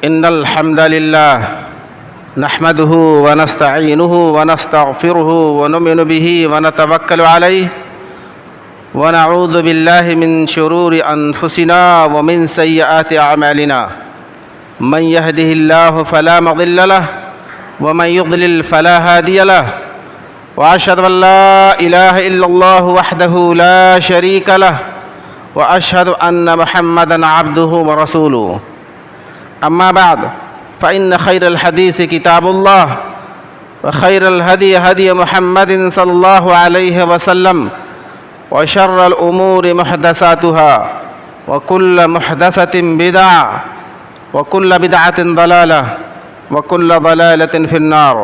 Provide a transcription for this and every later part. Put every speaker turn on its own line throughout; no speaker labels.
إن الحمد لله نحمده ونستعينه ونستغفره ونؤمن به ونتوكل عليه ونعوذ بالله من شرور أنفسنا ومن سيئات أعمالنا من يهده الله فلا مضل له ومن يضلل فلا هادي له وأشهد أن لا إله إلا الله وحده لا شريك له وأشهد أن محمدًا عبده ورسوله أما بعد فإن خير الحديث كتاب الله وخير الهدي هدي محمد صلى الله عليه وسلم وشر الأمور محدثاتها وكل محدثة بدعة وكل بدعة ضلالة وكل ضلالة في النار.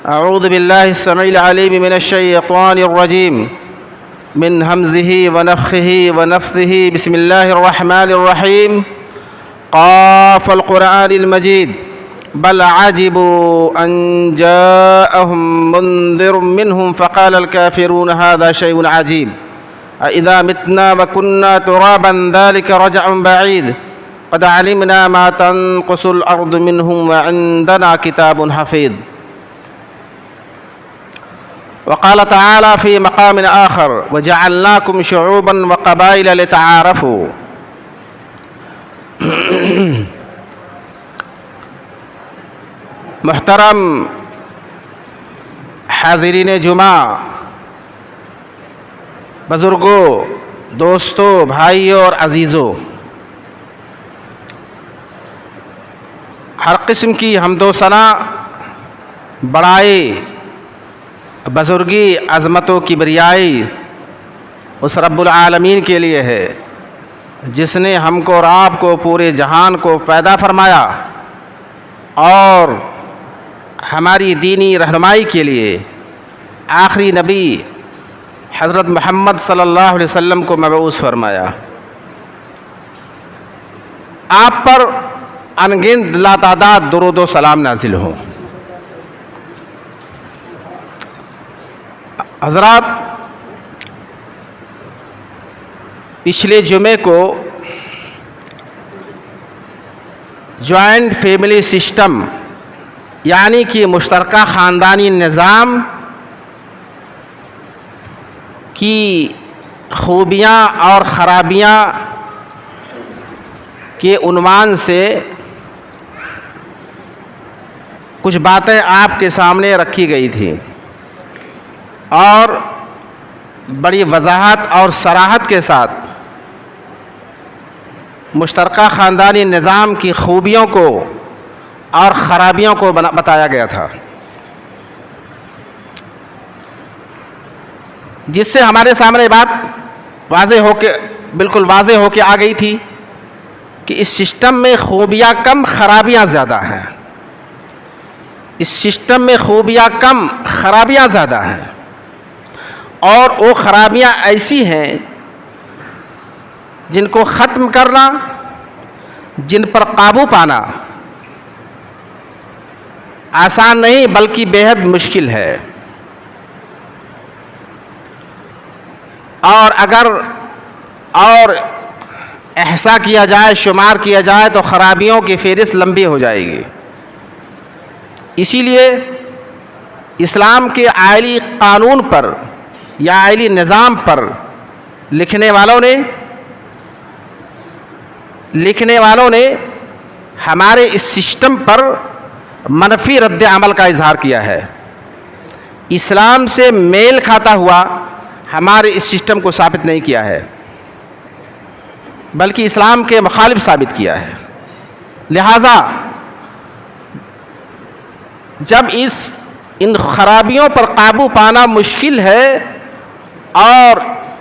أعوذ بالله السميع العليم من الشيطان الرجيم من همزه ونفخه ونفثه. بسم الله الرحمن الرحيم. قاف القرآن المجيد بل عجبوا أن جاءهم منذر منهم فقال الكافرون هذا شيء عجيب أإذا متنا وكنا ترابا ذلك رجع بعيد قد علمنا ما تنقص الأرض منهم وعندنا كتاب حفيظ. وقال تعالى في مقام آخر وجعلناكم شعوبا وقبائل لتعارفوا. محترم حاضرین جمعہ، بزرگوں، دوستوں، بھائیوں اور عزیزوں، ہر قسم کی حمد و ثنا، بڑائی، بزرگی، عظمت و کبریائی اس رب العالمین کے لیے ہے جس نے ہم کو اور آپ کو، پورے جہان کو پیدا فرمایا اور ہماری دینی رہنمائی کے لیے آخری نبی حضرت محمد صلی اللہ علیہ وسلم کو مبعوث فرمایا. آپ پر انگنت لاتعداد درود و سلام نازل ہوں. حضرات، پچھلے جمعے کو جوائنٹ فیملی سسٹم یعنی کہ مشترکہ خاندانی نظام کی خوبیاں اور خرابیاں کے عنوان سے کچھ باتیں آپ کے سامنے رکھی گئی تھیں اور بڑی وضاحت اور صراحت کے ساتھ مشترکہ خاندانی نظام کی خوبیوں کو اور خرابیوں کو بتایا گیا تھا، جس سے ہمارے سامنے بات بالکل واضح ہو کے آ گئی تھی کہ اس سسٹم میں خوبیاں کم، خرابیاں زیادہ ہیں. اس سسٹم میں خوبیاں کم، خرابیاں زیادہ ہیں، اور وہ خرابیاں ایسی ہیں جن کو ختم کرنا، جن پر قابو پانا آسان نہیں بلکہ بے حد مشکل ہے. اور اگر احصا کیا جائے، شمار کیا جائے تو خرابیوں کی فہرست لمبی ہو جائے گی. اسی لیے اسلام کے آئلی قانون پر یا آئلی نظام پر لکھنے والوں نے ہمارے اس سسٹم پر منفی رد عمل کا اظہار کیا ہے. اسلام سے میل کھاتا ہوا ہمارے اس سسٹم کو ثابت نہیں کیا ہے بلکہ اسلام کے مخالف ثابت کیا ہے. لہذا جب ان خرابیوں پر قابو پانا مشکل ہے اور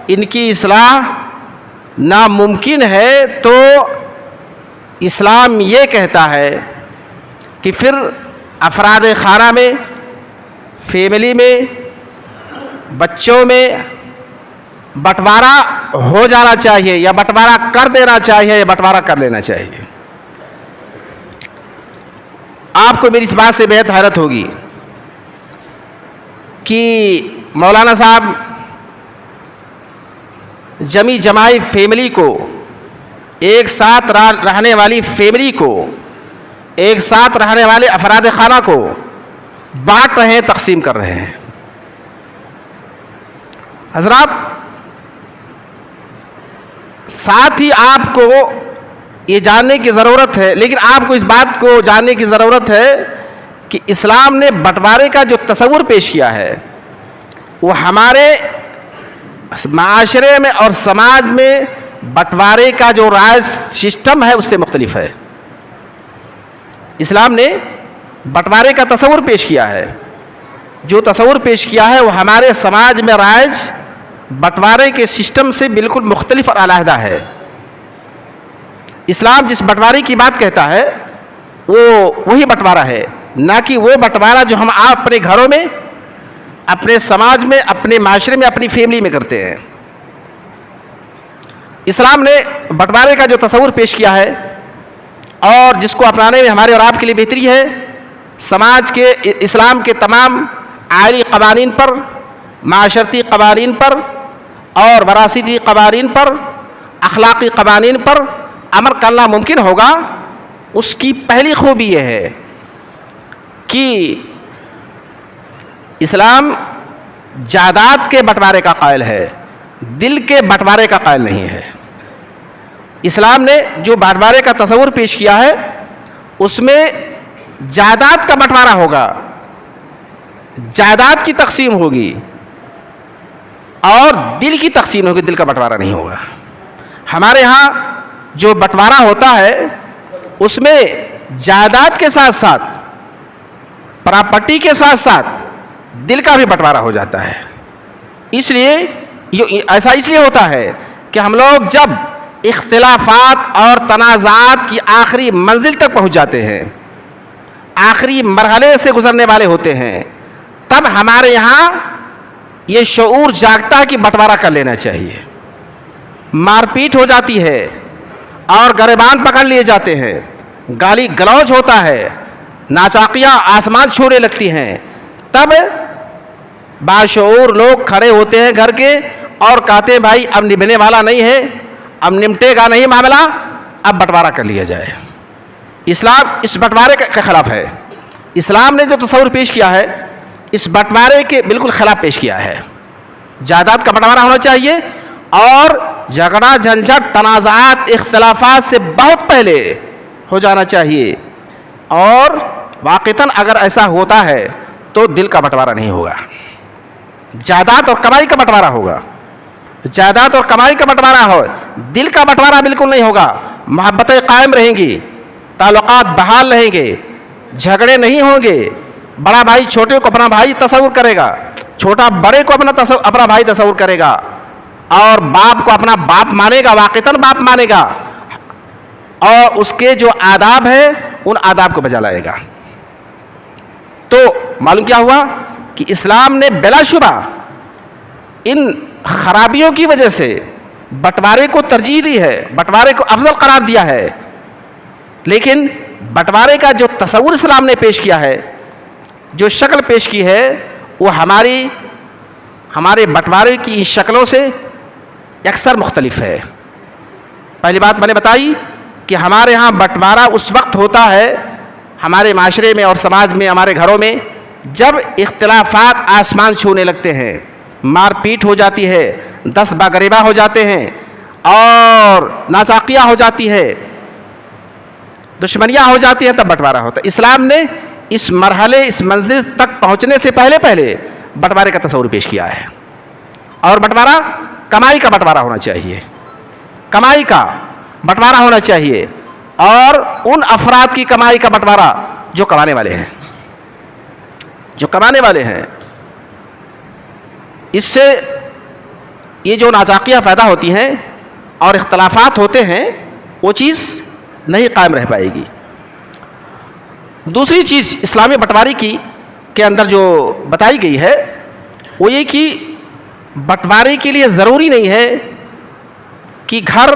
ان کی اصلاح ناممکن ہے تو اسلام یہ کہتا ہے کہ پھر افراد خانہ میں، فیملی میں، بچوں میں بٹوارا ہو جانا چاہیے یا بٹوارا کر دینا چاہیے یا بٹوارا کر لینا چاہیے. آپ کو میری اس بات سے بہت حیرت ہوگی کہ مولانا صاحب جمی جمائی فیملی کو ایک ساتھ رہنے والی فیملی کو، ایک ساتھ رہنے والے افراد خانہ کو بانٹ رہے ہیں، تقسیم کر رہے ہیں۔ حضرات، ساتھ ہی آپ کو یہ جاننے کی ضرورت ہے، لیکن آپ کو اس بات کو جاننے کی ضرورت ہے کہ اسلام نے بٹوارے کا جو تصور پیش کیا ہے وہ ہمارے معاشرے میں اور سماج میں بٹوارے کا جو رائج سسٹم ہے اس سے مختلف ہے۔ اسلام نے بٹوارے کا تصور پیش کیا ہے، جو تصور پیش کیا ہے وہ ہمارے سماج میں رائج بٹوارے کے سسٹم سے بالکل مختلف اور علیحدہ ہے۔ اسلام جس بٹوارے کی بات کہتا ہے وہ وہی بٹوارہ ہے، نہ کہ وہ بٹوارہ جو ہم اپنے گھروں میں، اپنے سماج میں، اپنے معاشرے میں، اپنی فیملی میں کرتے ہیں۔ اسلام نے بٹوارے کا جو تصور پیش کیا ہے اور جس کو اپنانے میں ہمارے اور آپ کے لیے بہتری ہے، سماج کے، اسلام کے تمام آئلی قوانین پر، معاشرتی قوانین پر اور وراثتی قوانین پر، اخلاقی قوانین پر عمل کرنا ممکن ہوگا۔ اس کی پہلی خوبی یہ ہے کہ اسلام جائیداد کے بٹوارے کا قائل ہے، دل کے بٹوارے کا قائل نہیں ہے۔ اسلام نے جو بٹوارے کا تصور پیش کیا ہے اس میں جائیداد کا بٹوارا ہوگا، جائیداد کی تقسیم ہوگی اور دل کی تقسیم ہوگی، دل کا بٹوارا نہیں ہوگا۔ ہمارے ہاں جو بٹوارا ہوتا ہے اس میں جائیداد کے ساتھ ساتھ، پراپرٹی کے ساتھ ساتھ دل کا بھی بٹوارا ہو جاتا ہے۔ اس لیے ایسا اس لیے ہوتا ہے کہ ہم لوگ جب اختلافات اور تنازعات کی آخری منزل تک پہنچ جاتے ہیں، آخری مرحلے سے گزرنے والے ہوتے ہیں، تب ہمارے یہاں یہ شعور جاگتا ہے کہ بٹوارا کر لینا چاہیے۔ مار پیٹ ہو جاتی ہے اور گریبان پکڑ لیے جاتے ہیں، گالی گلوچ ہوتا ہے، ناچاقیاں آسمان چھونے لگتی ہیں، تب باشعور لوگ کھڑے ہوتے ہیں گھر کے اور کہتے ہیں بھائی اب نبھنے والا نہیں ہے، اب نمٹے گا نہیں معاملہ، اب بٹوارا کر لیا جائے۔ اسلام اس بٹوارے کے خلاف ہے۔ اسلام نے جو تصور پیش کیا ہے اس بٹوارے کے بالکل خلاف پیش کیا ہے۔ جائیداد کا بٹوارا ہونا چاہیے اور جھگڑا جھنجھٹ تنازعات اختلافات سے بہت پہلے ہو جانا چاہیے، اور واقعتاً اگر ایسا ہوتا ہے تو دل کا بٹوارا نہیں ہوگا، جائیداد اور کمائی کا بٹوارا ہوگا۔ جائیداد اور کمائی کا بٹوارا ہو، دل کا بٹوارا بالکل نہیں ہوگا۔ محبتیں قائم رہیں گی، تعلقات بحال رہیں گے، جھگڑے نہیں ہوں گے، بڑا بھائی چھوٹے کو اپنا بھائی تصور کرے گا، چھوٹا بڑے کو اپنا بھائی تصور کرے گا، اور باپ کو اپنا باپ مانے گا، واقعتاً باپ مانے گا، اور اس کے جو آداب ہیں ان آداب کو بجا لائے گا۔ تو معلوم کیا ہوا کہ اسلام نے بلا شبہ ان خرابیوں کی وجہ سے بٹوارے کو ترجیح دی ہے، بٹوارے کو افضل قرار دیا ہے، لیکن بٹوارے کا جو تصور اسلام نے پیش کیا ہے، جو شکل پیش کی ہے، وہ ہمارے بٹوارے کی ان شکلوں سے اکثر مختلف ہے۔ پہلی بات میں نے بتائی کہ ہمارے ہاں بٹوارا اس وقت ہوتا ہے ہمارے معاشرے میں اور سماج میں، ہمارے گھروں میں، جب اختلافات آسمان چھونے لگتے ہیں، مار پیٹ ہو جاتی ہے، دست باگریبا ہو جاتے ہیں اور ناچاقیاں ہو جاتی ہے، دشمنیاں ہو جاتی ہیں، تب بٹوارا ہوتا ہے۔ اسلام نے اس مرحلے، اس منزل تک پہنچنے سے پہلے بٹوارے کا تصور پیش کیا ہے، اور بٹوارا کمائی کا بٹوارا ہونا چاہیے، کمائی کا بٹوارا ہونا چاہیے، اور ان افراد کی کمائی کا بٹوارا جو کمانے والے ہیں، جو کمانے والے ہیں۔ اس سے یہ جو ناچاقیاں پیدا ہوتی ہیں اور اختلافات ہوتے ہیں وہ چیز نہیں قائم رہ پائے گی۔ دوسری چیز اسلامی بٹواری کے اندر جو بتائی گئی ہے وہ یہ کہ بٹوارے کے لیے ضروری نہیں ہے کہ گھر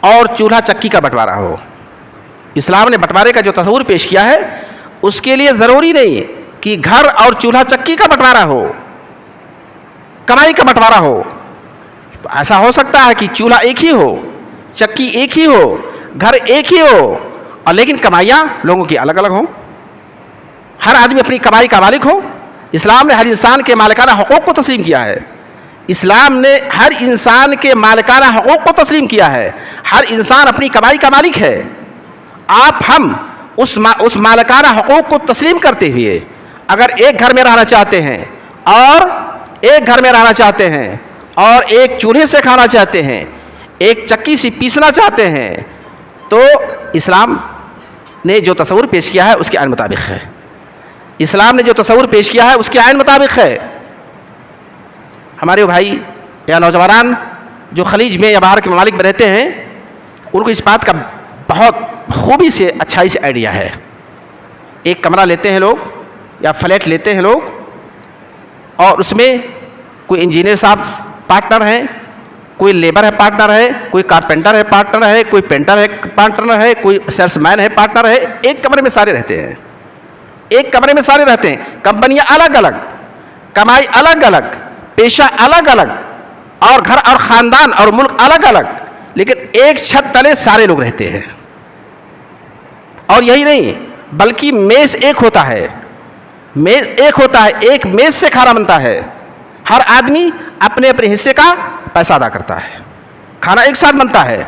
اور چولہا چکی کا بٹوارا ہو۔ اسلام نے بٹوارے کا جو تصور پیش کیا ہے اس کے لیے ضروری نہیں کہ گھر اور چولہا چکی کا بٹوارا ہو، کمائی کا بٹوارا ہو۔ ایسا ہو سکتا ہے کہ چولہا ایک ہی ہو، چکی ایک ہی ہو, گھر ایک ہی ہو, اور لیکن کمائیاں لوگوں کی الگ الگ ہوں, ہر آدمی اپنی کمائی کا مالک ہو. اسلام نے ہر انسان کے مالکانہ حقوق کو تسلیم کیا ہے. اسلام نے ہر انسان کے مالکانہ حقوق کو تسلیم کیا ہے. ہر انسان اپنی کمائی کا مالک ہے. ہم اس مالکانہ حقوق کو تسلیم کرتے ہوئے اگر ایک گھر میں رہنا چاہتے ہیں اور ایک چولہے سے کھانا چاہتے ہیں, ایک چکی سے پیسنا چاہتے ہیں, تو اسلام نے جو تصور پیش کیا ہے اس کے عین مطابق ہے. اسلام نے جو تصور پیش کیا ہے اس کے عین مطابق ہے. ہمارے بھائی یا نوجوان جو خلیج میں یا باہر کے ممالک میں رہتے ہیں, ان کو اس بات کا بہت خوبی سے اچھائی سے آئیڈیا ہے. ایک کمرہ لیتے ہیں لوگ یا فلیٹ لیتے ہیں لوگ, اور اس میں کوئی انجینئر صاحب پارٹنر ہیں, کوئی لیبر ہے پارٹنر ہے, کوئی کارپینٹر ہے پارٹنر ہے, کوئی پینٹر ہے پارٹنر ہے, کوئی سیلس مین ہے پارٹنر ہے. ایک کمرے میں سارے رہتے ہیں, ایک کمرے میں سارے رہتے ہیں. کمپنیاں الگ الگ, کمائی الگ الگ, پیشہ الگ الگ, اور گھر اور خاندان اور ملک الگ الگ, لیکن ایک چھت تلے سارے لوگ رہتے ہیں. اور یہی نہیں بلکہ میز ایک ہوتا ہے, میز ایک ہوتا ہے, ایک میز سے کھانا بنتا ہے. ہر آدمی اپنے اپنے حصے کا پیسہ ادا کرتا ہے. کھانا ایک ساتھ بنتا ہے,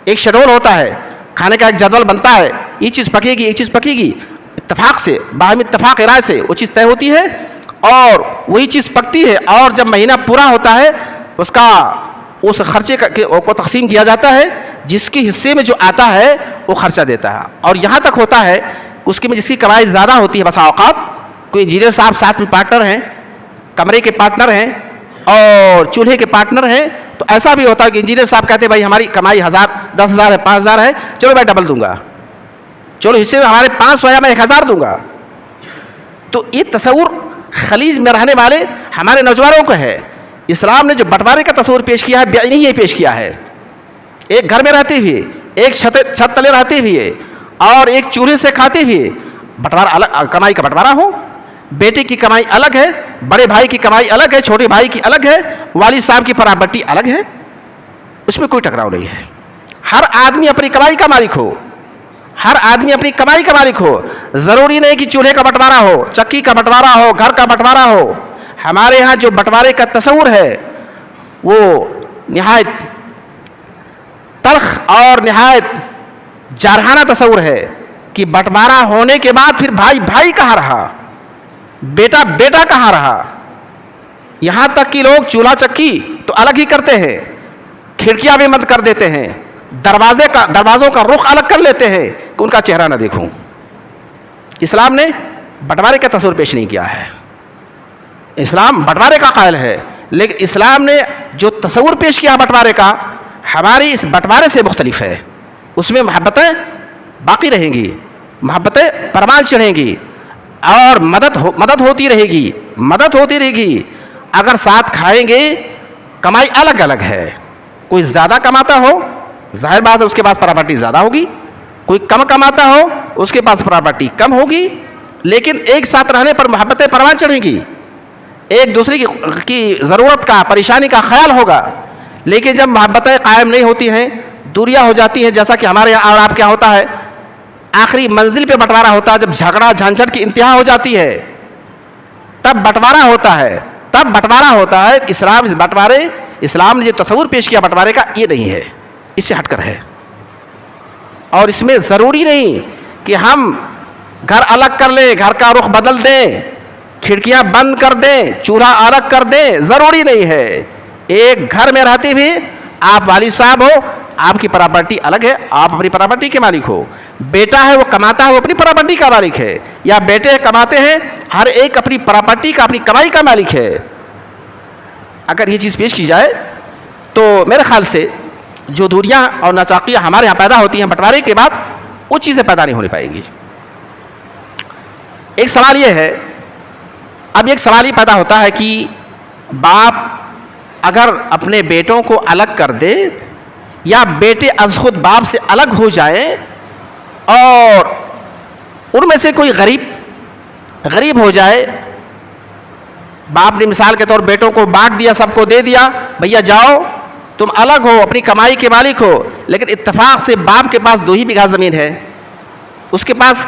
ایک شیڈول ہوتا ہے, کھانے کا ایک جدول بنتا ہے. یہ چیز پکے گی, یہ چیز پکے گی, اتفاق سے, باہمی اتفاق رائے سے وہ چیز طے ہوتی ہے اور وہی چیز پکتی ہے. اور جب مہینہ پورا ہوتا ہے اس خرچے کو تقسیم کیا جاتا ہے. جس کے حصے میں جو آتا ہے وہ خرچہ دیتا ہے. اور یہاں تک ہوتا ہے اس میں جس کی کمائی زیادہ ہوتی ہے, بسا اوقات کوئی انجینئر صاحب ساتھ میں پارٹنر ہیں, کمرے کے پارٹنر ہیں اور چولہے کے پارٹنر ہیں, تو ایسا بھی ہوتا ہے کہ انجینئر صاحب کہتے ہیں بھائی ہماری کمائی 10,000 ہے, 5,000 ہے, چلو میں ڈبل دوں گا, چلو حصے میں ہمارے 500 ہے, میں 1,000 دوں گا. تو یہ تصور خلیج میں رہنے والے ہمارے نوجوانوں کو ہے. اسلام نے جو بٹوارے کا تصور پیش کیا ہے بے یہ پیش کیا ہے. ایک گھر میں رہتے ہوئے, ایک چھت تلے رہتے ہوئے اور ایک چولہے سے کھاتے ہوئے بٹوارا الگ, کمائی کا بٹوارا ہو. بیٹے کی کمائی الگ ہے, بڑے بھائی کی کمائی الگ ہے, چھوٹے بھائی کی الگ ہے, والد صاحب کی پراپرٹی الگ ہے. اس میں کوئی ٹکراؤ نہیں ہے. ہر آدمی اپنی کمائی کا مالک ہو, ہر آدمی اپنی کمائی کا مالک ہو. ضروری نہیں کہ چولہے کا بٹوارا ہو, چکی کا بٹوارا ہو, گھر کا بٹوارا ہو. ہمارے ہاں جو بٹوارے کا تصور ہے وہ نہایت تلخ اور نہایت جارحانہ تصور ہے کہ بٹوارا ہونے کے بعد پھر بھائی بھائی کہاں رہا, بیٹا بیٹا کہاں رہا. یہاں تک کہ لوگ چولہا چکی تو الگ ہی کرتے ہیں, کھڑکیاں بھی بند کر دیتے ہیں, دروازوں کا رخ الگ کر لیتے ہیں کہ ان کا چہرہ نہ دیکھوں. اسلام نے بٹوارے کا تصور پیش نہیں کیا ہے. اسلام بٹوارے کا قائل ہے, لیکن اسلام نے جو تصور پیش کیا بٹوارے کا ہماری اس بٹوارے سے مختلف ہے. اس میں محبتیں باقی رہیں گی, محبتیں پروان چڑھیں گی اور مدد ہوتی رہے گی. اگر ساتھ کھائیں گے, کمائی الگ الگ ہے. کوئی زیادہ کماتا ہو, ظاہر بات ہے اس کے پاس پراپرٹی زیادہ ہوگی. کوئی کم کماتا ہو, اس کے پاس پراپرٹی کم ہوگی. لیکن ایک ساتھ رہنے پر محبتیں پروان چڑھیں گی, ایک دوسرے کی ضرورت کا, پریشانی کا خیال ہوگا. لیکن جب محبتیں قائم نہیں ہوتی ہیں, دوریاں ہو جاتی ہیں, جیسا کہ ہمارے یہاں اور آپ کیا ہوتا ہے, آخری منزل پہ بٹوارا ہوتا ہے. جب جھگڑا جھنجھٹ کی انتہا ہو جاتی ہے تب بٹوارا ہوتا ہے, اسلام نے جو تصور پیش کیا بٹوارے کا یہ نہیں ہے, اس سے ہٹ کر ہے. اور اس میں ضروری نہیں کہ ہم گھر الگ کر لیں, گھر کا رخ بدل دیں, کھڑکیاں بند کر دیں, چولہا الگ کر دیں, ضروری نہیں ہے. ایک گھر میں رہتے ہوئے آپ والد صاحب ہو, آپ کی پراپرٹی الگ ہے, آپ اپنی پراپرٹی کے مالک ہو. بیٹا ہے وہ کماتا ہے, وہ اپنی پراپرٹی کا مالک ہے, یا بیٹے کماتے ہیں, ہر ایک اپنی پراپرٹی کا, اپنی کمائی کا مالک ہے. اگر یہ چیز پیش کی جائے تو میرے خیال سے جو دوریاں اور ناچاقیاں ہمارے یہاں پیدا ہوتی ہیں بٹوارے کے بعد, وہ چیزیں پیدا نہیں ہونی پائیں گی. ایک سوال یہ ہے, اب ایک سوال یہ پیدا ہوتا ہے کہ باپ اگر اپنے بیٹوں کو الگ کر دے یا بیٹے از خود باپ سے الگ ہو جائیں اور ان میں سے کوئی غریب ہو جائے, باپ نے مثال کے طور بیٹوں کو بانٹ دیا, سب کو دے دیا, بھیا جاؤ تم الگ ہو، اپنی کمائی کے مالک ہو، لیکن اتفاق سے باپ کے پاس 2 ہی بیگھہ زمین ہے، اس کے پاس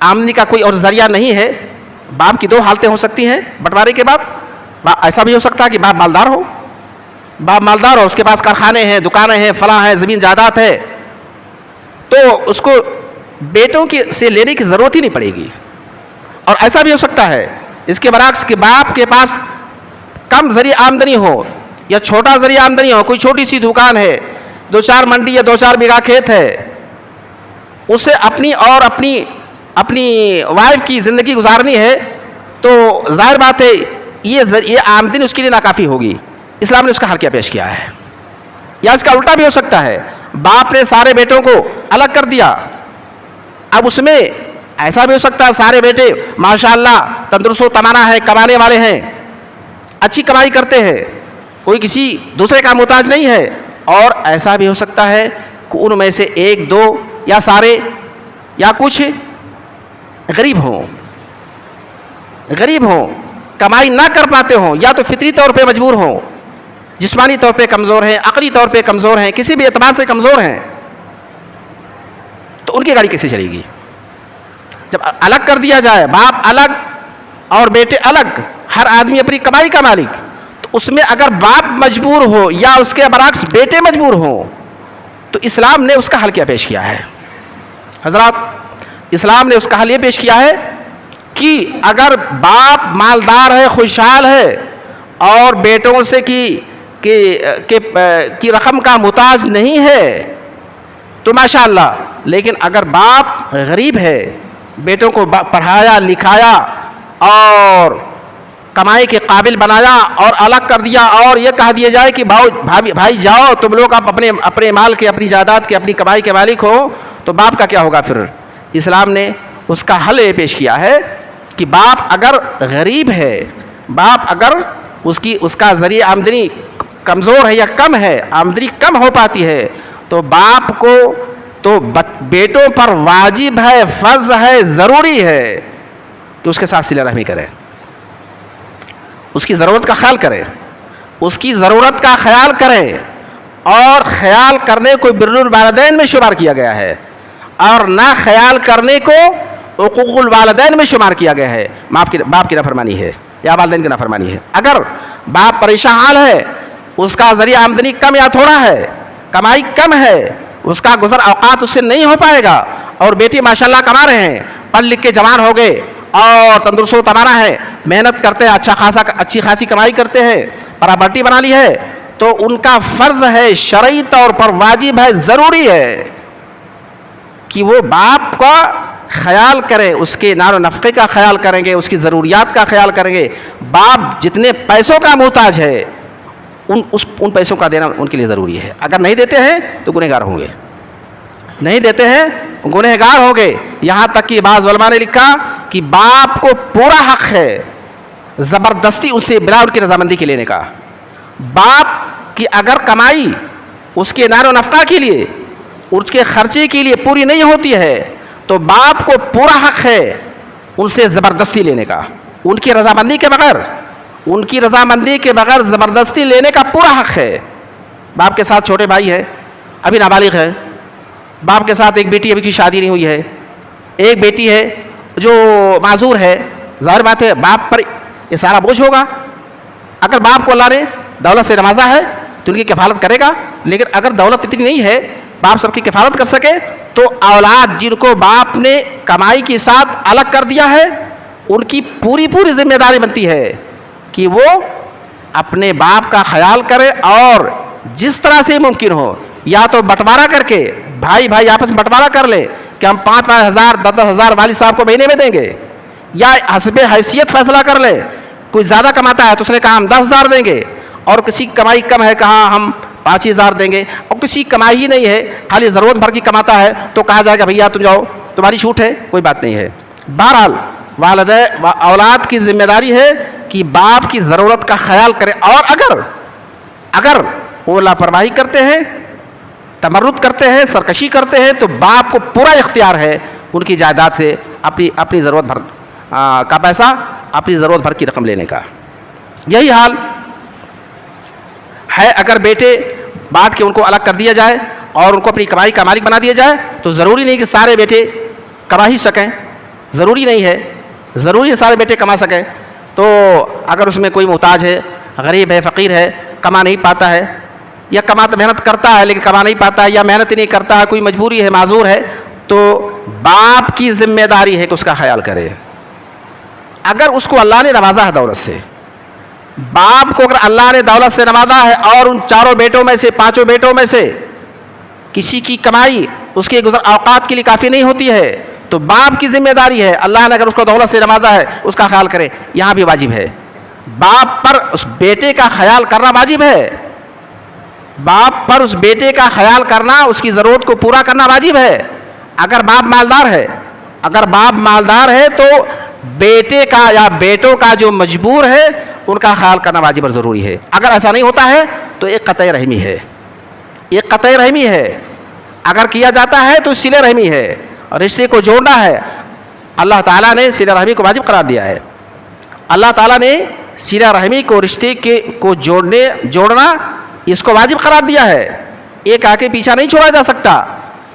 آمدنی کا کوئی اور ذریعہ نہیں ہے. باپ کی 2 حالتیں ہو سکتی ہیں بٹوارے کے بعد. ایسا بھی ہو سکتا ہے کہ باپ مالدار ہو، اس کے پاس کارخانے ہیں، دکانیں ہیں، فلاں ہیں، زمین جائیداد ہے، تو اس کو بیٹوں سے لینے کی ضرورت ہی نہیں پڑے گی. اور ایسا بھی ہو سکتا ہے اس کے برعکس کہ باپ کے پاس کم ذریعہ آمدنی ہو یا چھوٹا ذریعہ آمدنی ہو، کوئی چھوٹی سی دکان ہے، 2-4 منڈی یا 2-4 بیگھہ کھیت ہے، اسے اپنی وائف کی زندگی گزارنی ہے، تو ظاہر بات ہے یہ آمدنی اس کے لیے ناکافی ہوگی. اسلام نے اس کا حل کیا پیش کیا ہے. یا اس کا الٹا بھی ہو سکتا ہے، باپ نے سارے بیٹوں کو الگ کر دیا. اب اس میں ایسا بھی ہو سکتا ہے سارے بیٹے ماشاءاللہ تندرست و توانا ہے، کمانے والے ہیں، اچھی کمائی کرتے ہیں، کوئی کسی دوسرے کا محتاج نہیں ہے. اور ایسا بھی ہو سکتا ہے کہ ان میں سے 1-2 یا سارے یا کچھ غریب ہوں، کمائی نہ کر پاتے ہوں، یا تو فطری طور پہ مجبور ہوں، جسمانی طور پہ کمزور ہیں، عقلی طور پہ کمزور ہیں، کسی بھی اعتبار سے کمزور ہیں، تو ان کی گاڑی کیسے چلے گی؟ جب الگ کر دیا جائے، باپ الگ اور بیٹے الگ، ہر آدمی اپنی کمائی کا مالک، تو اس میں اگر باپ مجبور ہو یا اس کے برعکس بیٹے مجبور ہوں، تو اسلام نے اس کا حل کیا پیش کیا ہے؟ حضرات، اسلام نے اس کا حل یہ پیش کیا ہے کہ اگر باپ مالدار ہے، خوشحال ہے اور بیٹوں سے کی رقم کا محتاج نہیں ہے تو ماشاءاللہ، لیکن اگر باپ غریب ہے، بیٹوں کو پڑھایا لکھایا اور کمائی کے قابل بنایا اور الگ کر دیا اور یہ کہہ دیا جائے کہ بھائی جاؤ تم لوگ آپ اپنے مال کے، اپنی جائیداد کے، اپنی کمائی کے مالک ہو، تو باپ کا کیا ہوگا پھر؟ اسلام نے اس کا حل یہ پیش کیا ہے کہ باپ اگر غریب ہے، باپ اگر اس کا ذریعہ آمدنی کمزور ہے یا کم ہے، آمدنی کم ہو پاتی ہے، تو باپ کو تو بیٹوں پر واجب ہے، فرض ہے، ضروری ہے کہ اس کے ساتھ صلہ رحمی کرے، اس کی ضرورت کا خیال کرے، اس کی ضرورت کا خیال کرے. اور خیال کرنے کو بر الوالدین میں شمار کیا گیا ہے، اور نہ خیال کرنے کو حقوق الوالدین میں شمار کیا گیا ہے. باپ کی نافرمانی ہے یا والدین کی نافرمانی ہے. اگر باپ پریشان حال ہے، اس کا ذریعہ آمدنی کم یا تھوڑا ہے، کمائی کم ہے، اس کا گزر اوقات اس سے نہیں ہو پائے گا، اور بیٹی ماشاءاللہ کما رہے ہیں، پڑھ لکھ کے جوان ہو گئے اور تندرست و توانا ہے، محنت کرتے ہیں، اچھی خاصی کمائی کرتے ہیں، پراپرٹی بنا لی ہے، تو ان کا فرض ہے، شرعی طور پر واجب ہے، ضروری ہے کہ وہ باپ کا خیال کریں، اس کے نان و نفقے کا خیال کریں گے، اس کی ضروریات کا خیال کریں گے. باپ جتنے پیسوں کا محتاج ہے ان پیسوں کا دینا ان کے لیے ضروری ہے. اگر نہیں دیتے ہیں تو گنہگار ہوں گے، نہیں دیتے ہیں گنہگار ہوں گے. یہاں تک کہ بعض علماء نے لکھا کہ باپ کو پورا حق ہے زبردستی اس سے بلا ان کی رضامندی کے لینے کا. باپ کی اگر کمائی اس کے نان و نفقہ کے لیے، اس کے خرچے کے لیے پوری نہیں ہوتی ہے، تو باپ کو پورا حق ہے ان سے زبردستی لینے کا، ان کی رضامندی کے بغیر زبردستی لینے کا پورا حق ہے. باپ کے ساتھ چھوٹے بھائی ہے، ابھی نابالغ ہے، باپ کے ساتھ ایک بیٹی ابھی کی شادی نہیں ہوئی ہے، ایک بیٹی ہے جو معذور ہے، ظاہر بات ہے باپ پر یہ سارا بوجھ ہوگا. اگر باپ کو اللہ نے دولت سے نوازا ہے تو ان کی کفالت کرے گا، لیکن اگر دولت اتنی نہیں ہے باپ سب کی کفالت کر سکے، تو اولاد جن کو باپ نے کمائی کے ساتھ الگ کر دیا ہے ان کی پوری ذمہ داری بنتی ہے کہ وہ اپنے باپ کا خیال کرے، اور جس طرح سے ممکن ہو یا تو بٹوارا کر کے بھائی آپس میں بٹوارا کر لے کہ ہم 5-5 ہزار 10-10 ہزار والد صاحب کو مہینے میں دیں گے، یا حسب حیثیت فیصلہ کر لے. کوئی زیادہ کماتا ہے تو اس نے کہا ہم 10 ہزار دیں گے، اور کسی کی کمائی کم ہے کہا ہم 5 ہزار دیں گے، اور کسی کی کمائی ہی نہیں ہے خالی ضرورت بھر کی کماتا ہے تو کہا جائے گا بھیا تم جاؤ تمہاری چھوٹ ہے، کوئی بات نہیں ہے. بہرحال اولاد کی ذمہ داری ہے کہ باپ کی ضرورت کا خیال کرے، اور اگر وہ لاپرواہی کرتے ہیں، تمرد کرتے ہیں، سرکشی کرتے ہیں، تو باپ کو پورا اختیار ہے ان کی جائیداد سے اپنی ضرورت بھر کا پیسہ، اپنی ضرورت بھر کی رقم لینے کا. یہی حال ہے اگر بیٹے بانٹ کے ان کو الگ کر دیا جائے اور ان کو اپنی کمائی کا مالک بنا دیا جائے تو ضروری نہیں کہ سارے بیٹے کما ہی سکیں، ضروری نہیں ہے، ضروری ہے سارے بیٹے کما سکیں. تو اگر اس میں کوئی محتاج ہے، غریب ہے، فقیر ہے، کما نہیں پاتا ہے، یا محنت کرتا ہے لیکن کما نہیں پاتا ہے، یا محنت ہی نہیں کرتا ہے، کوئی مجبوری ہے، معذور ہے، تو باپ کی ذمہ داری ہے کہ اس کا خیال کرے. اگر اس کو اللہ نے نوازا ہے دولت سے، باپ کو اگر اللہ نے دولت سے نوازا ہے اور ان چاروں بیٹوں میں سے، پانچوں بیٹوں میں سے کسی کی کمائی اس کے گزر اوقات کے لیے کافی نہیں ہوتی ہے تو باپ کی ذمہ داری ہے، اللہ نے اگر اس کو دولت سے نوازا ہے اس کا خیال کرے. یہاں بھی واجب ہے، باپ پر اس بیٹے کا خیال کرنا واجب ہے، باپ پر اس بیٹے کا خیال کرنا، اس کی ضرورت کو پورا کرنا واجب ہے. اگر باپ مالدار ہے تو بیٹے کا یا بیٹوں کا جو مجبور ہے ان کا خیال کرنا واجب اور ضروری ہے. اگر ایسا نہیں ہوتا ہے تو ایک قطع رحمی ہے، ایک قطع رحمی ہے. اگر کیا جاتا ہے تو صلہ رحمی ہے اور رشتے کو جوڑنا ہے. اللہ تعالیٰ نے صلہ رحمی کو واجب قرار دیا ہے. اللہ تعالیٰ نے صلہ رحمی کو، رشتے کو جوڑنا اس کو واجب قرار دیا ہے. ایک آ کے پیچھا نہیں چھوڑا جا سکتا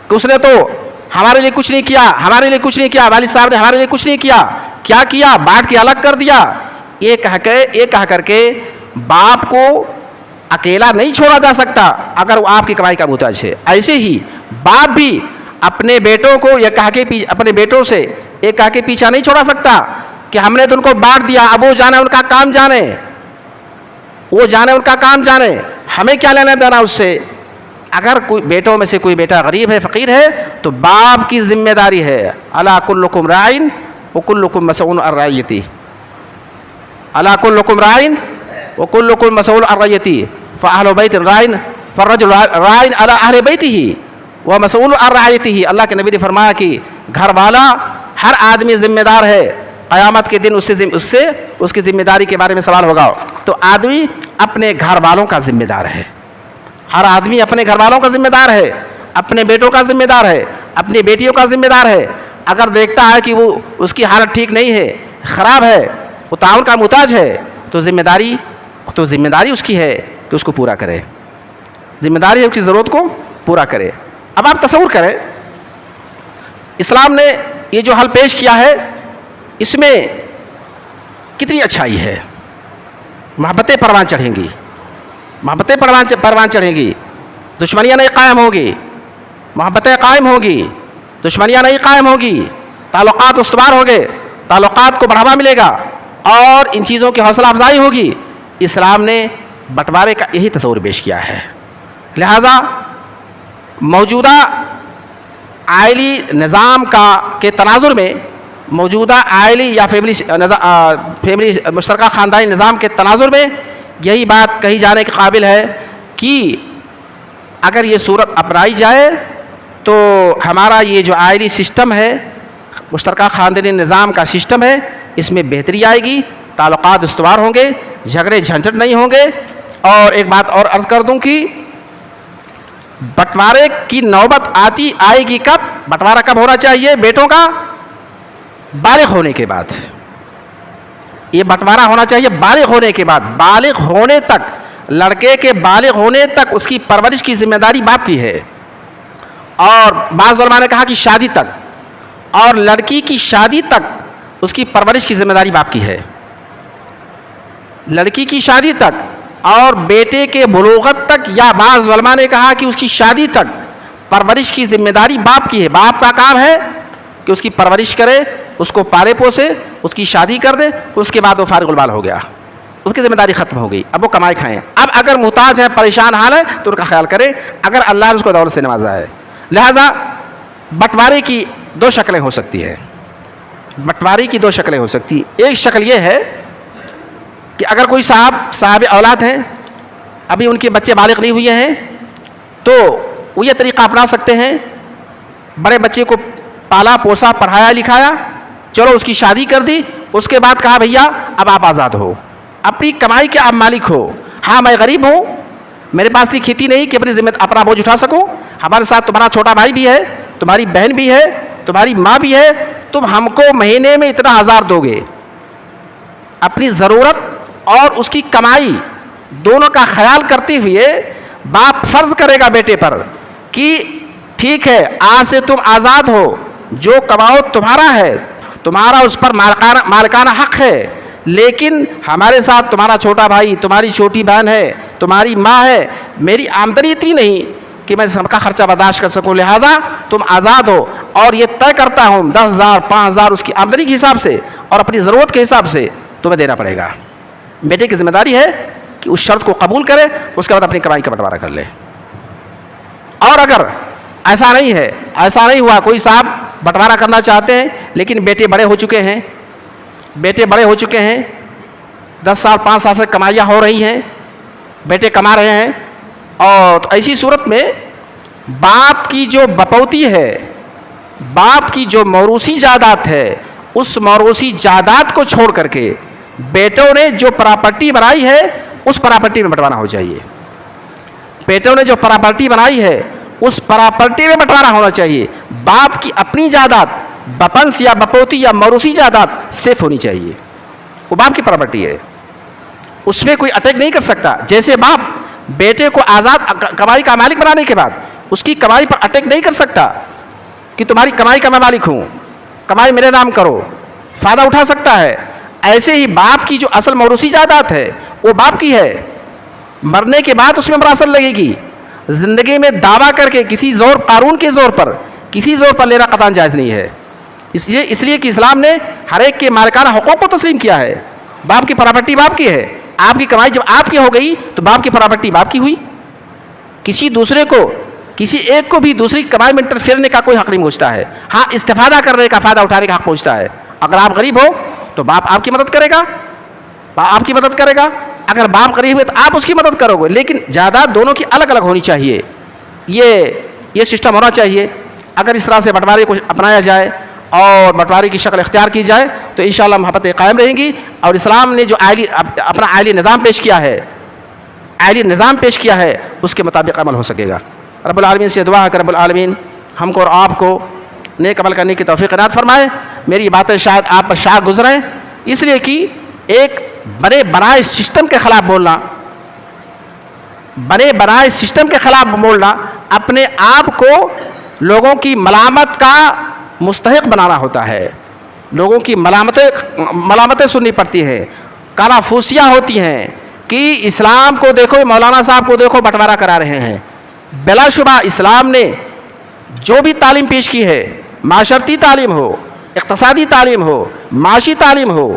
کہ اس نے تو ہمارے لیے کچھ نہیں کیا، والد صاحب نے ہمارے لیے کچھ نہیں کیا، بانٹ کے الگ کر دیا. یہ کہہ کر کے باپ کو اکیلا نہیں چھوڑا جا سکتا اگر وہ آپ کی کمائی کا محتاج ہے. ایسے ہی باپ بھی اپنے بیٹوں کو اپنے بیٹوں سے ایک کہہ کے پیچھا نہیں چھوڑا سکتا کہ ہم نے تو ان کو بانٹ دیا، اب وہ جانے ان کا کام جانے، ہمیں کیا لینا دینا اس سے. اگر کوئی بیٹوں میں سے کوئی بیٹا غریب ہے، فقیر ہے تو باپ کی ذمہ داری ہے. الا کلکم راعٍ وکلکم مسئول عن رعیتہ، الا کلکم راعٍ وکلکم مسئول عن رعیتہ فاہل بیت راعٍ فالرجل راعٍ علی اہل بیتہ ومسئول عن رعیتہ. اللہ کے نبی نے فرمایا کہ گھر والا، ہر آدمی ذمہ دار ہے. قیامت کے دن اس کی ذمہ داری کے بارے میں سوال ہوگا. تو آدمی اپنے گھر والوں کا ذمہ دار ہے، ہر آدمی اپنے گھر والوں کا ذمہ دار ہے، اپنے بیٹوں کا ذمہ دار ہے، اپنی بیٹیوں کا ذمہ دار ہے. اگر دیکھتا ہے کہ وہ اس کی حالت ٹھیک نہیں ہے، خراب ہے، وہ تعاون کا محتاج ہے تو ذمہ داری اس کی ہے کہ اس کو پورا کرے. ذمہ داری ہے اس کی ضرورت کو پورا کرے. اب آپ تصور کریں اسلام نے یہ جو حل پیش کیا ہے اس میں کتنی اچھائی ہے. محبتیں پروان چڑھیں گی، دشمنیاں نہیں قائم ہوگی، محبتیں قائم ہوگی، دشمنیاں نہیں قائم ہوگی، تعلقات استوار ہوں گے، تعلقات کو بڑھاوا ملے گا اور ان چیزوں کی حوصلہ افزائی ہوگی. اسلام نے بٹوارے کا یہی تصور پیش کیا ہے. لہذا موجودہ عائلی نظام کے تناظر میں، موجودہ عائلی یا فیملی مشترکہ خاندانی نظام کے تناظر میں یہی بات کہی جانے کے قابل ہے کہ اگر یہ صورت اپنائی جائے تو ہمارا یہ جو عائلی سسٹم ہے، مشترکہ خاندانی نظام کا سسٹم ہے، اس میں بہتری آئے گی، تعلقات استوار ہوں گے، جھگڑے جھنجھٹ نہیں ہوں گے. اور ایک بات اور عرض کر دوں کہ بٹوارے کی نوبت آئے گی کب؟ بٹوارا کب ہونا چاہیے؟ بیٹوں کا بالغ ہونے کے بعد. یہ بٹوارا ہونا چاہیے بالغ ہونے کے بعد. بالغ ہونے تک، لڑکے کے بالغ ہونے تک اس کی پرورش کی ذمہ داری باپ کی ہے. اور بعض علماء نے کہا کہ شادی تک، اور لڑکی کی شادی تک اس کی پرورش کی ذمہ داری باپ کی ہے. لڑکی کی شادی تک اور بیٹے کے بلوغت تک، یا بعض علماء نے کہا کہ اس کی شادی تک پرورش کی ذمہ داری باپ کی ہے. باپ کا کام ہے کہ اس کی پرورش کرے، اس کو پالے پوسے، اس کی شادی کر دے، اس کے بعد وہ فارغ البال ہو گیا، اس کی ذمہ داری ختم ہو گئی، اب وہ کمائی کھائیں. اب اگر محتاج ہے، پریشان حال ہے تو ان کا خیال کرے اگر اللہ نے اس کو دولت سے نوازا ہے. لہذا بٹوارے کی دو شکلیں ہو سکتی ہیں. بٹوارے کی دو شکلیں ہو سکتی. ایک شکل یہ ہے کہ اگر کوئی صاحب اولاد ہیں، ابھی ان کے بچے بالغ نہیں ہوئے ہیں، تو وہ یہ طریقہ اپنا سکتے ہیں، بڑے بچے کو پالا پوسا، پڑھایا لکھایا، چلو اس کی شادی کر دی، اس کے بعد کہا بھیا اب آپ آزاد ہو، اپنی کمائی کے آپ مالک ہو. ہاں میں غریب ہوں، میرے پاس اتنی کھیتی نہیں کہ اپنا بوجھ اٹھا سکوں، ہمارے ساتھ تمہارا چھوٹا بھائی بھی ہے، تمہاری بہن بھی ہے، تمہاری ماں بھی ہے، تم ہم کو مہینے میں اتنا 1000 دو گے. اپنی ضرورت اور اس کی کمائی دونوں کا خیال کرتے ہوئے باپ فرض کرے گا بیٹے پر کہ ٹھیک ہے آج سے تم آزاد ہو، جو کماؤ تمہارا ہے، تمہارا اس پر مالکانہ حق ہے، لیکن ہمارے ساتھ تمہارا چھوٹا بھائی، تمہاری چھوٹی بہن ہے، تمہاری ماں ہے، میری آمدنی اتنی نہیں کہ میں سب کا خرچہ برداشت کر سکوں، لہذا تم آزاد ہو اور یہ طے کرتا ہوں 10,000 5,000 اس کی آمدنی کے حساب سے اور اپنی ضرورت کے حساب سے تمہیں دینا پڑے گا۔ بیٹے کی ذمہ داری ہے کہ اس شرط کو قبول کرے، اس کے بعد اپنی کمائی کا بٹوارا کر لے۔ اور اگر ایسا نہیں ہے، ایسا نہیں ہوا، کوئی صاحب بٹوارا کرنا چاہتے ہیں لیکن بیٹے بڑے ہو چکے ہیں، بیٹے بڑے ہو چکے ہیں، 10 سال 5 سال سے کمائیاں ہو رہی ہیں، بیٹے کما رہے ہیں، اور تو ایسی صورت میں باپ کی جو بپوتی ہے، باپ کی جو موروثی جائیداد ہے، اس موروثی جائیداد کو چھوڑ کر کے بیٹوں نے جو پراپرٹی بنائی ہے اس پراپرٹی میں بٹوانا ہو چاہیے۔ بیٹوں نے جو پراپرٹی بنائی ہے اس پراپرٹی میں بٹوانا ہونا چاہیے۔ باپ کی اپنی جائیداد، بپنس یا بپوتی یا موروثی جائیداد صرف ہونی چاہیے، وہ باپ کی پراپرٹی ہے، اس میں کوئی اٹیک نہیں کر سکتا۔ جیسے باپ بیٹے کو آزاد کمائی کا مالک بنانے کے بعد اس کی کمائی پر اٹیک نہیں کر سکتا کہ تمہاری کمائی کا میں مالک ہوں، کمائی میرے نام کرو، فائدہ اٹھا سکتا ہے، ایسے ہی باپ کی جو اصل موروثی جائیداد ہے وہ باپ کی ہے، مرنے کے بعد اس میں وراثت لگے گی۔ زندگی میں دعویٰ کر کے کسی زور، قانون کے زور پر، کسی زور پر لینا قطعاً جائز نہیں ہے۔ اس لیے کہ اسلام نے ہر ایک کے مالکانہ حقوق کو تسلیم کیا ہے۔ باپ کی پراپرٹی باپ کی ہے، آپ کی کمائی جب آپ کی ہو گئی تو باپ کی پراپرٹی باپ کی ہوئی، کسی دوسرے کو، کسی ایک کو بھی دوسری کمائی میں انٹرفیئر کرنے کا کوئی حق نہیں پہنچتا ہے۔ ہاں استفادہ کرنے کا، فائدہ اٹھانے کا حق پہنچتا ہے۔ اگر آپ غریب ہو تو باپ آپ کی مدد کرے گا، آپ کی مدد کرے گا، اگر باپ غریب ہے تو آپ اس کی مدد کرو گے، لیکن جائیداد دونوں کی الگ الگ ہونی چاہیے۔ یہ سسٹم ہونا چاہیے۔ اگر اس طرح سے بٹوارے کو اپنایا جائے اور بٹوارے کی شکل اختیار کی جائے تو انشاءاللہ محبتیں قائم رہیں گی، اور اسلام نے جو اپنا آئلی نظام پیش کیا ہے، آئلی نظام پیش کیا ہے، اس کے مطابق عمل ہو سکے گا۔ رب العالمین سے دعا ہے کہ رب العالمین ہم کو اور آپ کو نیک عمل کرنے کی توفیق عنایت فرمائے۔ میری باتیں شاید آپ پر شاق گزریں، اس لیے کہ ایک بنے بنائے سسٹم کے خلاف بولنا، بنے بنائے سسٹم کے خلاف بولنا، اپنے آپ کو لوگوں کی ملامت کا مستحق بنانا ہوتا ہے، لوگوں کی ملامتیں سننی پڑتی ہیں، کانافوسیاں ہوتی ہیں کہ اسلام کو دیکھو، مولانا صاحب کو دیکھو بٹوارا کرا رہے ہیں۔ بلا شبہ اسلام نے جو بھی تعلیم پیش کی ہے، معاشرتی تعلیم ہو، اقتصادی تعلیم ہو، معاشی تعلیم ہو،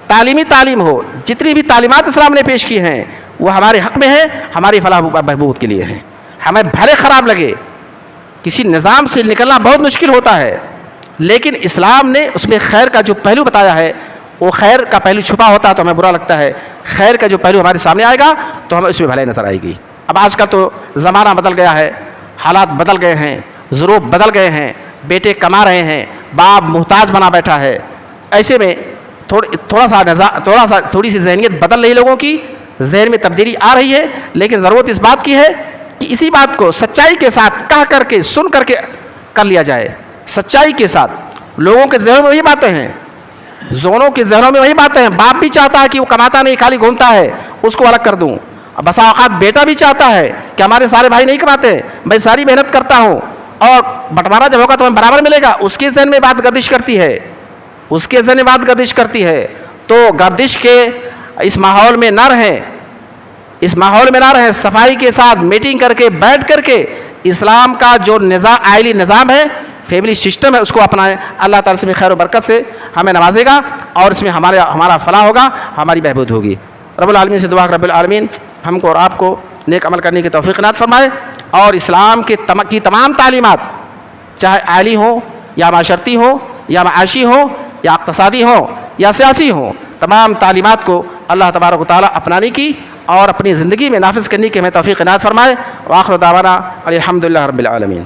تعلیمی تعلیم ہو، جتنی بھی تعلیمات اسلام نے پیش کی ہیں وہ ہمارے حق میں ہیں، ہماری فلاح و بہبود کے لیے ہیں۔ ہمیں بھلے خراب لگے، کسی نظام سے نکلنا بہت مشکل ہوتا ہے، لیکن اسلام نے اس میں خیر کا جو پہلو بتایا ہے، وہ خیر کا پہلو چھپا ہوتا ہے تو ہمیں برا لگتا ہے، خیر کا جو پہلو ہمارے سامنے آئے گا تو ہمیں اس میں بھلائی نظر آئے گی۔ اب آج کل تو زمانہ بدل گیا ہے، حالات بدل گئے ہیں، ظروف بدل گئے ہیں، بیٹے کما رہے ہیں، باپ محتاج بنا بیٹھا ہے، ایسے میں تھوڑی سی ذہنیت بدل رہی، لوگوں کی ذہن میں تبدیلی آ رہی ہے، لیکن ضرورت اس بات کی ہے کہ اسی بات کو سچائی کے ساتھ کہہ کر کے، سن کر کے کر لیا جائے، سچائی کے ساتھ۔ لوگوں کے ذہنوں میں وہی باتیں ہیں، زونوں کے ذہنوں میں وہی باتیں ہیں، باپ بھی چاہتا ہے کہ وہ کماتا نہیں، خالی گھومتا ہے، اس کو الگ کر دوں۔ بسا اوقات بیٹا بھی چاہتا ہے کہ ہمارے سارے بھائی نہیں کماتے، میں ساری محنت کرتا ہوں اور بٹوارا جب ہوگا تو ہمیں برابر ملے گا، اس کے ذہن میں بات گردش کرتی ہے، اس کے ذہن میں بات گردش کرتی ہے۔ تو گردش کے اس ماحول میں نہ رہیں، اس ماحول میں نہ رہیں، صفائی کے ساتھ میٹنگ کر کے، بیٹھ کر کے اسلام کا جو آئلی نظام ہے، فیملی سسٹم ہے، اس کو اپنائیں۔ اللہ تعالیٰ سے خیر و برکت سے ہمیں نوازے گا اور اس میں ہمارا فلاح ہوگا، ہماری بہبود ہوگی۔ رب العالمین سے دعا کہ رب العالمین ہم کو اور آپ کو نیک عمل کرنے کی توفیق عنایت فرمائے، اور اسلام کی تمام تعلیمات، چاہے آئلی ہوں یا معاشرتی ہوں یا معاشی ہوں یا اقتصادی ہوں یا سیاسی ہوں، تمام تعلیمات کو اللہ تبارک و تعالیٰ اپنانے کی اور اپنی زندگی میں نافذ کرنے کی ہمیں توفیق عنایت فرمائے۔ وآخر دعوانا الحمدللہ رب العالمین۔